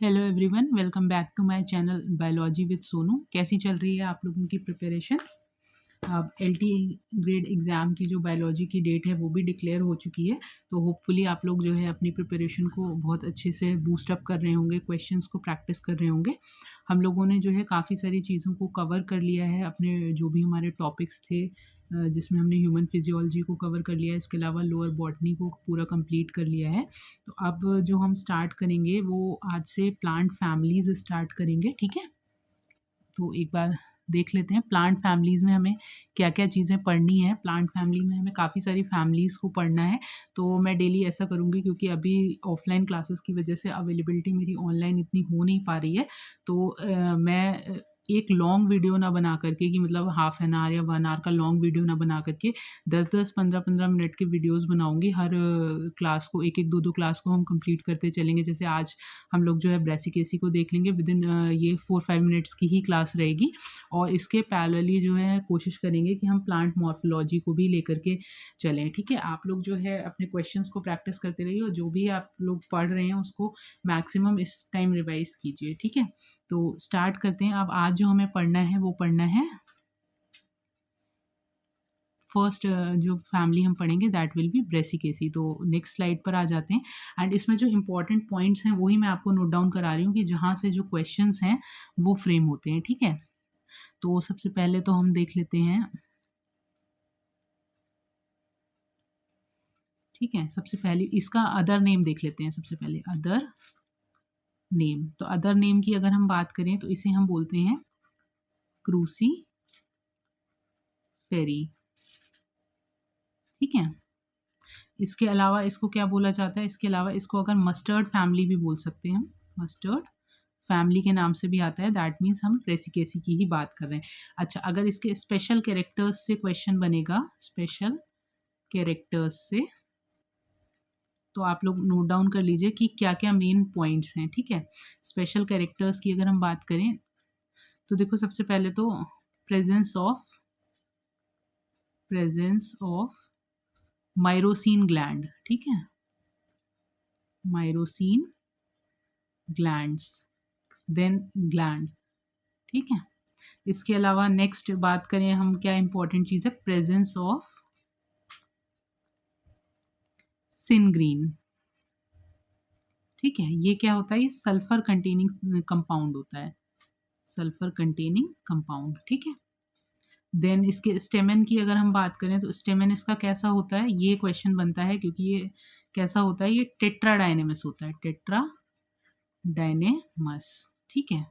Hello everyone, welcome back to my channel biology with Sonu. कैसी चल रही है आप लोगों की प्रिपरेशन? अब एलटी ग्रेड एग्ज़ाम की जो बायोलॉजी की डेट है वो भी डिक्लेयर हो चुकी है। तो होपफुली आप लोग जो है अपनी प्रिपरेशन को बहुत अच्छे से बूस्ट अप कर रहे होंगे, क्वेश्चंस को प्रैक्टिस कर रहे होंगे। हम लोगों ने जो है काफ़ी सारी चीज़ों को कवर कर लिया है, अपने जो भी हमारे टॉपिक्स थे, जिसमें हमने ह्यूमन फिजियोलॉजी को कवर कर लिया है, इसके अलावा लोअर बॉटनी को पूरा कंप्लीट कर लिया है। तो अब जो हम स्टार्ट करेंगे वो आज से प्लांट फैमिलीज़ स्टार्ट करेंगे, ठीक है? तो एक बार देख लेते हैं प्लांट फैमिलीज़ में हमें क्या-क्या चीज़ें पढ़नी है। प्लांट फैमिली में हमें काफ़ी सारी फैमिलीज़ को पढ़ना है, तो मैं डेली ऐसा करूँगी क्योंकि अभी ऑफ़लाइन क्लासेस की वजह से अवेलेबिलिटी मेरी ऑनलाइन इतनी हो नहीं पा रही है। तो मैं एक लॉन्ग वीडियो ना बना कर के कि मतलब हाफ़ एन आवर या 1 आवर का लॉन्ग वीडियो ना बना कर के 10-10, 15-15 मिनट के वीडियोज़ बनाऊँगी। हर क्लास को 1-1, 2-2 क्लास को हम कंप्लीट करते चलेंगे। जैसे आज हम लोग जो है ब्रेसिकेसी को देख लेंगे विदिन ये 4-5 मिनट्स की ही क्लास रहेगी, और इसके पैरेलली जो है कोशिश करेंगे कि हम प्लांट मॉर्फोलॉजी को भी लेकर के चलें, ठीक है? आप लोग जो है अपने क्वेश्चंस को प्रैक्टिस करते रहिए और जो भी आप लोग पढ़ रहे हैं उसको मैक्सिमम इस टाइम रिवाइज़ कीजिए, ठीक है? तो स्टार्ट करते हैं। अब आज जो हमें पढ़ना है वो पढ़ना है फर्स्ट, जो फैमिली हम पढ़ेंगे दैट विल बी ब्रेसिकेसी। तो नेक्स्ट स्लाइड पर आ जाते हैं। एंड इसमें जो इम्पोर्टेंट पॉइंट्स हैं वही मैं आपको नोट डाउन करा रही हूँ कि जहाँ से जो क्वेश्चंस हैं वो फ्रेम होते हैं, ठीक है? तो सबसे पहले तो हम देख लेते हैं, ठीक है? सबसे पहले इसका अदर नेम देख लेते हैं। सबसे पहले अदर नेम, तो अदर नेम की अगर हम बात करें तो इसे हम बोलते हैं क्रूसी फेरी, ठीक है? इसके अलावा इसको क्या बोला जाता है? इसके अलावा इसको अगर मस्टर्ड फैमिली भी बोल सकते हैं हम। मस्टर्ड फैमिली के नाम से भी आता है। दैट मीन्स हम ब्रेसिकेसी की ही बात कर रहे हैं। अच्छा, अगर इसके स्पेशल कैरेक्टर्स से क्वेश्चन बनेगा, स्पेशल कैरेक्टर्स से, तो आप लोग नोट डाउन कर लीजिए कि क्या-क्या मेन पॉइंट्स हैं, ठीक है? स्पेशल कैरेक्टर्स की अगर हम बात करें तो देखो सबसे पहले तो प्रेजेंस ऑफ माइरोसिन ग्लैंड, ठीक है? माइरोसिन ग्लैंड्स, देन ग्लैंड, ठीक है? इसके अलावा नेक्स्ट बात करें हम, क्या इंपॉर्टेंट चीज़ है? प्रेजेंस ऑफ सिनग्रीन, ठीक है? ये क्या होता है? ये सल्फर कंटेनिंग कंपाउंड होता है, सल्फर कंटेनिंग कंपाउंड, ठीक है? देन इसके स्टेमन की अगर हम बात करें तो स्टेमन इसका कैसा होता है? ये क्वेश्चन बनता है क्योंकि ये कैसा होता है? ये टेट्राडायनेमस होता है, टेट्राडायनेमस, ठीक है?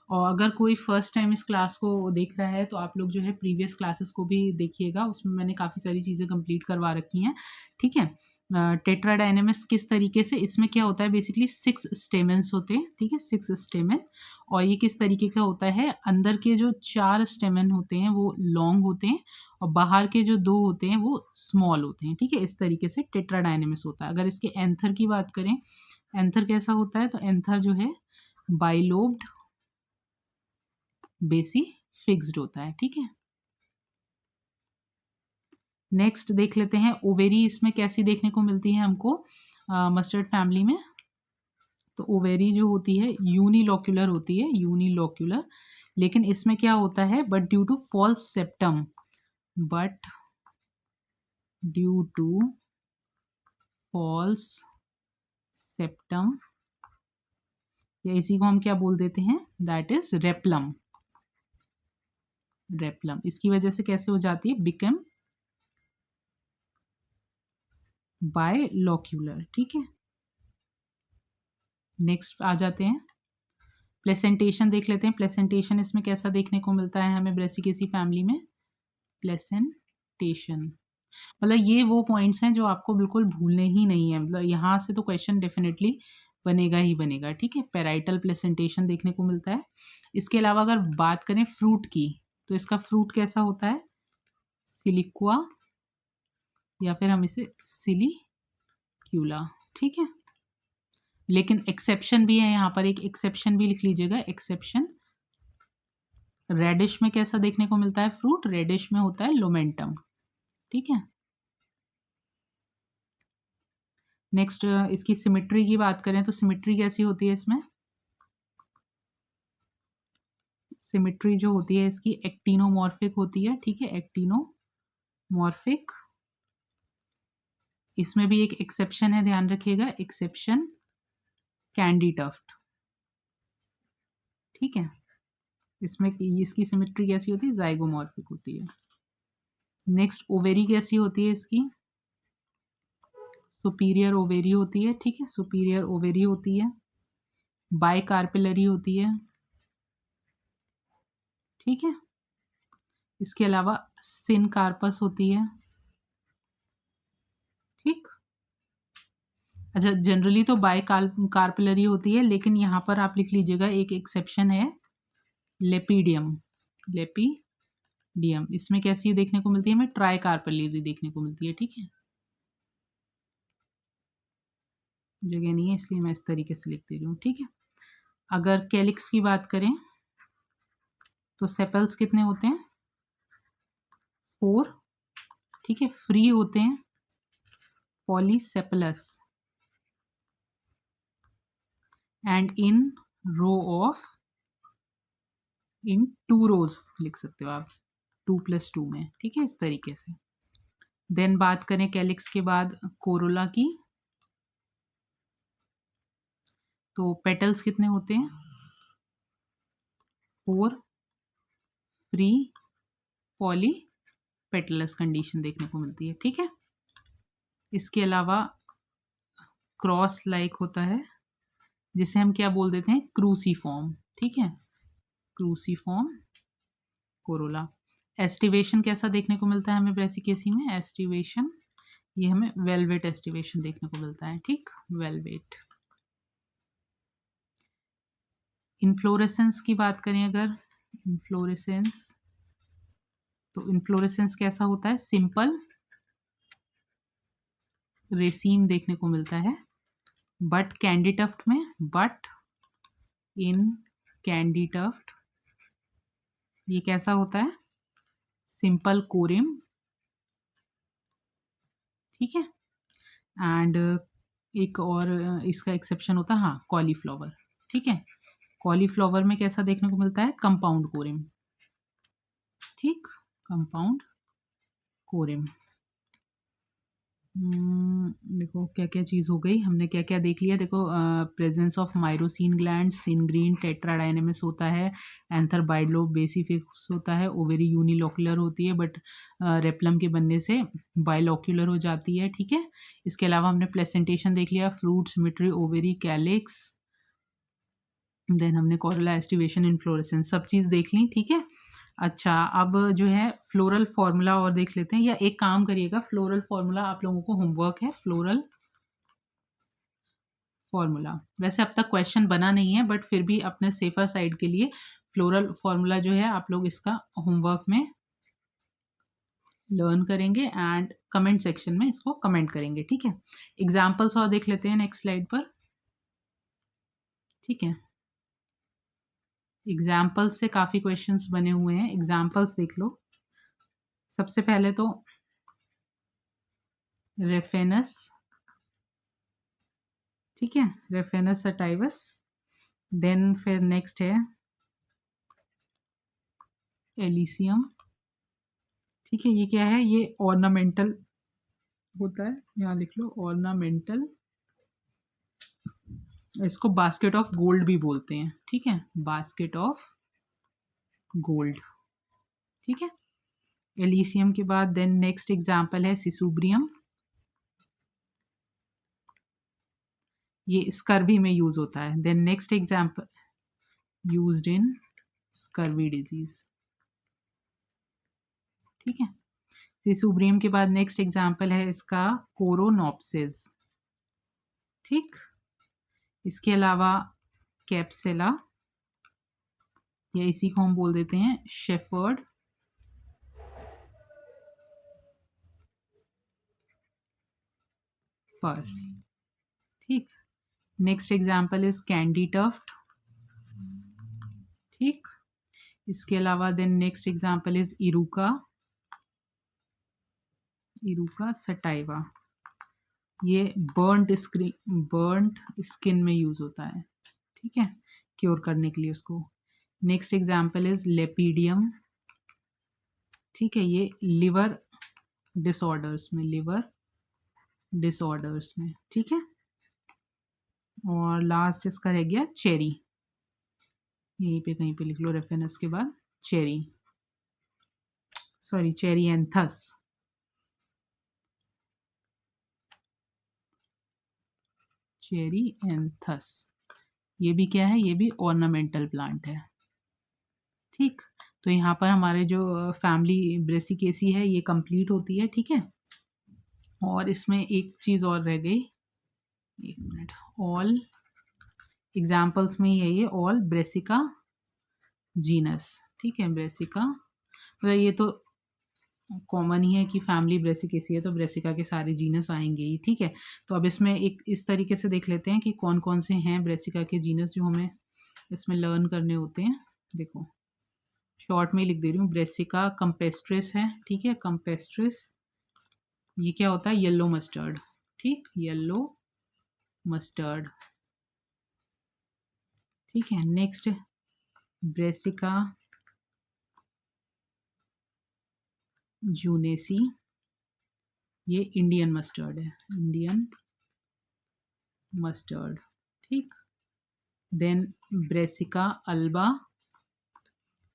और अगर कोई फर्स्ट टाइम इस क्लास को देख रहा है तो आप लोग जो है प्रीवियस क्लासेस को भी देखिएगा, उसमें मैंने काफ़ी सारी चीज़ें कंप्लीट करवा रखी हैं, ठीक है? टेट्राडायनेमस किस तरीके से, इसमें क्या होता है बेसिकली 6 स्टेमेंस होते हैं, ठीक है? 6 स्टेमेन। और ये किस तरीके का होता है? अंदर के जो 4 स्टेमेन होते हैं वो लॉन्ग होते हैं और बाहर के जो 2 होते हैं वो स्मॉल होते हैं, ठीक है? इस तरीके से टेट्राडायनेमस होता है। अगर इसके एंथर की बात करें, एंथर कैसा होता है? तो एंथर जो है बाइलोब्ड बेसी फिक्स्ड होता है, ठीक है? नेक्स्ट देख लेते हैं ओवेरी, इसमें कैसी देखने को मिलती है हमको मस्टर्ड फैमिली में? तो ओवेरी जो होती है यूनिलोक्यूलर होती है, यूनिलोक्यूलर। लेकिन इसमें क्या होता है? But due to false septum, but due to false septum, या इसी को हम क्या बोल देते हैं? That is replum, replum. इसकी वजह से कैसे हो जाती है? बिकम बायलॉक्यूलर, ठीक है? नेक्स्ट आ जाते हैं, प्लेसेंटेशन देख लेते हैं। प्लेसेंटेशन इसमें कैसा देखने को मिलता है हमें ब्रेसिकेसी फैमिली में? प्लेसेंटेशन मतलब ये वो पॉइंट्स हैं जो आपको बिल्कुल भूलने ही नहीं है, मतलब यहाँ से तो क्वेश्चन डेफिनेटली बनेगा ही बनेगा, ठीक है? पैराइटल प्लेसेंटेशन देखने को मिलता है। इसके अलावा अगर बात करें फ्रूट की, तो इसका फ्रूट कैसा होता है? सिलिक्वा, या फिर हम इसे सिलिक्यूला, ठीक है? लेकिन एक्सेप्शन भी है यहाँ पर, एक एक्सेप्शन भी लिख लीजिएगा। एक्सेप्शन, रेडिश में कैसा देखने को मिलता है फ्रूट? रेडिश में होता है लोमेंटम, ठीक है? नेक्स्ट इसकी सिमेट्री की बात करें तो सिमेट्री कैसी होती है इसमें? सिमेट्री जो होती है इसकी एक्टिनोमॉर्फिक होती है, ठीक है, एक्टिनोमॉर्फिक। इसमें भी एक एक्सेप्शन है, ध्यान रखिएगा, एक्सेप्शन कैंडी टफ्ट, ठीक है। इसमें इसकी सिमेट्री कैसी होती है, जाइगोमॉर्फिक होती है। नेक्स्ट ओवेरी कैसी होती है इसकी, सुपीरियर ओवेरी होती है, ठीक है, सुपीरियर ओवेरी होती है, बाइकार्पिलरी होती है, ठीक है। इसके अलावा सिनकार्पस होती है, ठीक। अच्छा, जनरली तो बाइकार्पिलरी होती है, लेकिन यहाँ पर आप लिख लीजिएगा एक एक्सेप्शन है, लेपीडियम, लेपीडियम। इसमें कैसी देखने को मिलती है, हमें ट्राइकार्पिलरी देखने को मिलती है, ठीक है। जगह नहीं है इसलिए मैं इस तरीके से लिख दे रही हूँ, ठीक है। अगर कैलिक्स की बात करें तो सेपल्स कितने होते हैं, 4, ठीक है, फ्री होते हैं, पॉलीसेपलस, एंड इन रो ऑफ, इन 2 रोज लिख सकते हो आप, 2+2 में, ठीक है, इस तरीके से। देन बात करें कैलिक्स के बाद कोरोला की, तो पेटल्स कितने होते हैं, 4, फ्री, पॉली पेटलस कंडीशन देखने को मिलती है, ठीक है। इसके अलावा क्रॉस लाइक होता है, जिसे हम क्या बोल देते हैं, क्रूसीफॉर्म, ठीक है, क्रूसीफॉर्म कोरोला। एस्टिवेशन कैसा देखने को मिलता है हमें ब्रेसिकेसी में, एस्टिवेशन, ये हमें वेलवेट एस्टिवेशन देखने को मिलता है, ठीक, वेलवेट। इन्फ्लोरेसेंस की बात करें अगर, इन्फ्लोरेसेंस, तो इन्फ्लोरेसेंस कैसा होता है, सिंपल रेसीम देखने को मिलता है, बट कैंडी टफ्ट में, बट इन कैंडी टफ्ट ये कैसा होता है, सिंपल कोरिम, ठीक है। एंड एक और इसका एक्सेप्शन होता है, हाँ, कॉलीफ्लावर, ठीक है। कॉलीफ्लावर में कैसा देखने को मिलता है, कंपाउंड कोरिम, ठीक, कंपाउंड कोरिम। देखो क्या क्या चीज़ हो गई, हमने क्या क्या देख लिया, देखो प्रेजेंस ऑफ माइरोसिन ग्लैंड, सिनग्रीन टेट्राडाइनेमिस होता है, एंथर बाइडलोब बेसिफिक्स होता है, ओवेरी यूनिलोक्युलर होती है, बट रेप्लम के बनने से बाइलोक्युलर हो जाती है, ठीक है। इसके अलावा हमने प्लेसेंटेशन देख लिया, fruit, symmetry, ovary, calyx, then हमने कोरोला, एस्टिवेशन, इन्फ्लोरेसेंस, सब चीज़ देख ली, ठीक है। अच्छा, अब जो है फ्लोरल फार्मूला और देख लेते हैं, या एक काम करिएगा, फ्लोरल फार्मूला आप लोगों को होमवर्क है, फ्लोरल फार्मूला। वैसे अब तक क्वेश्चन बना नहीं है, बट फिर भी अपने सेफर साइड के लिए फ्लोरल फार्मूला जो है आप लोग इसका होमवर्क में लर्न करेंगे एंड कमेंट सेक्शन में इसको कमेंट करेंगे, ठीक है। एग्जाम्पल्स और देख लेते हैं नेक्स्ट स्लाइड पर, ठीक है। एग्जाम्पल्स से काफ़ी क्वेश्चंस बने हुए हैं, एग्जाम्पल्स देख लो। सबसे पहले तो रेफेनस, ठीक है, रेफेनस सटाइवस। देन फिर नेक्स्ट है एलिसियम, ठीक है। ये क्या है, ये ऑर्नामेंटल होता है, यहाँ लिख लो ऑर्नामेंटल, इसको बास्केट ऑफ गोल्ड भी बोलते हैं, ठीक है, बास्केट ऑफ गोल्ड, ठीक है। एलिसियम के बाद देन नेक्स्ट एग्जाम्पल है सिसुब्रियम, ये स्कर्वी में यूज होता है। Then next example used in scurvy disease, ठीक है। सिसुब्रियम के बाद नेक्स्ट एग्जाम्पल है इसका कोरोनॉप्सिस, ठीक। इसके अलावा कैप्सेला, या इसी को हम बोल देते हैं शेफर्ड पर्स, ठीक। Next example is candy tuft, ठीक। इसके अलावा then next example is Eruca, Eruca sativa, ये बर्न्ड स्किन में यूज होता है, ठीक है, क्योर करने के लिए उसको। नेक्स्ट एग्जाम्पल इज लेपीडियम, ठीक है, ये लिवर डिसऑर्डर्स में, लिवर डिसऑर्डर्स में, ठीक है। और लास्ट इसका रह गया चेरी, यहीं पे कहीं पे लिख लो रेफेनस के बाद चेरी, सॉरी चेरिएंथस, चेरिएंथस, ये भी क्या है, ये भी ऑर्नामेंटल प्लांट है, ठीक। तो यहाँ पर हमारे जो फैमिली ब्रेसिकेसी है ये कंप्लीट होती है, ठीक है। और इसमें एक चीज़ और रह गई, एक मिनट, ऑल एग्जाम्पल्स में है ये ऑल ब्रेसिका जीनस, ठीक है, ब्रेसिका, मतलब ये तो कॉमन ही है कि फैमिली ब्रेसिकेसी है तो ब्रेसिका के सारे जीनस आएंगे ही, ठीक है। तो अब इसमें एक इस तरीके से देख लेते हैं कि कौन कौन से हैं ब्रेसिका के जीनस जो हमें इसमें लर्न करने होते हैं। देखो शॉर्ट में ही लिख दे रही हूँ, ब्रेसिका कंपेस्ट्रिस है, ठीक है, कंपेस्ट्रिस, ये क्या होता है, येलो मस्टर्ड, ठीक, येलो मस्टर्ड, ठीक है। नेक्स्ट ब्रेसिका जूनेसी, ये इंडियन मस्टर्ड है, इंडियन मस्टर्ड, ठीक। देन ब्रेसिका अल्बा,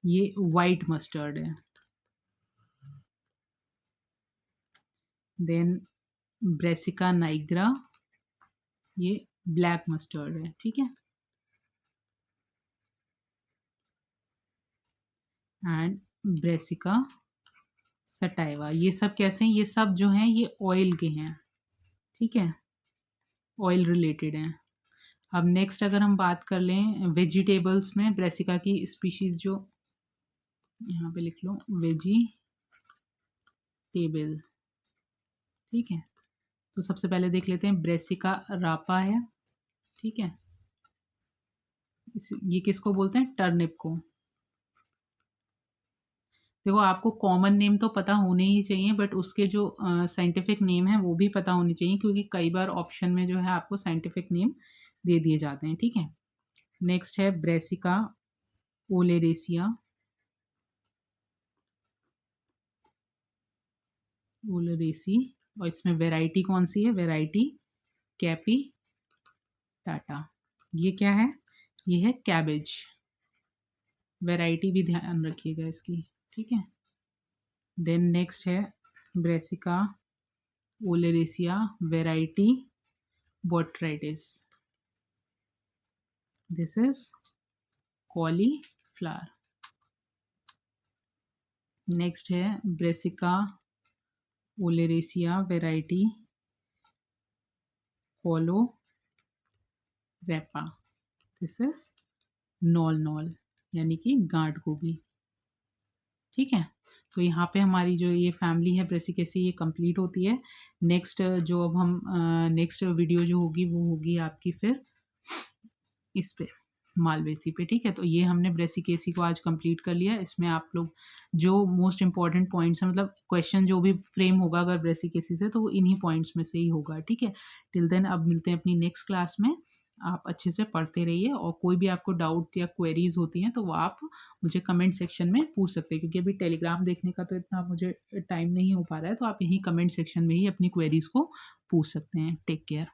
ये वाइट मस्टर्ड है। देन ब्रेसिका नाइग्रा, ये ब्लैक मस्टर्ड है, ठीक है। एंड ब्रेसिका सटाइवा, ये सब कैसे हैं, ये सब जो हैं ये ऑयल के हैं, ठीक है, ऑयल रिलेटेड हैं। अब नेक्स्ट अगर हम बात कर लें वेजिटेबल्स में ब्रेसिका की स्पीशीज, जो यहाँ पे लिख लो वेजिटेबल, ठीक है। तो सबसे पहले देख लेते हैं ब्रेसिका रापा है, ठीक है, ये किसको बोलते हैं, टर्निप को। देखो आपको कॉमन नेम तो पता होने ही चाहिए, बट उसके जो साइंटिफिक नेम है वो भी पता होनी चाहिए, क्योंकि कई बार ऑप्शन में जो है आपको साइंटिफिक नेम दे दिए जाते हैं, ठीक है। नेक्स्ट है ब्रेसिका ओलेरेसिया, ओलेरेसी, और इसमें वैरायटी कौन सी है, वैरायटी कैपी टाटा, ये क्या है, ये है कैबेज, वैरायटी भी ध्यान रखिएगा इसकी, ठीक है। देन नेक्स्ट है Brassica oleracea variety botrytis, this is cauliflower. Next है ब्रेसिका ओलेरेसिया वैरायटी कोलो रेपा, दिस इज नॉल नॉल, यानी कि गांठ गोभी, ठीक है। तो यहाँ पे हमारी जो ये फैमिली है ब्रेसिकेसी ये कंप्लीट होती है। नेक्स्ट जो अब हम नेक्स्ट वीडियो जो होगी वो होगी आपकी फिर इस पे मालवेसी पे, ठीक है। तो ये हमने ब्रेसिकेसी को आज कंप्लीट कर लिया। इसमें आप लोग जो मोस्ट इंपॉर्टेंट पॉइंट्स हैं, मतलब क्वेश्चन जो भी फ्रेम होगा अगर ब्रेसिकेसी से, तो वो इन्हीं पॉइंट्स में से ही होगा, ठीक है। टिल देन अब मिलते हैं अपनी नेक्स्ट क्लास में। आप अच्छे से पढ़ते रहिए, और कोई भी आपको डाउट या क्वेरीज होती हैं तो वो आप मुझे कमेंट सेक्शन में पूछ सकते हैं, क्योंकि अभी टेलीग्राम देखने का तो इतना मुझे टाइम नहीं हो पा रहा है, तो आप यहीं कमेंट सेक्शन में ही अपनी क्वेरीज को पूछ सकते हैं। Take care.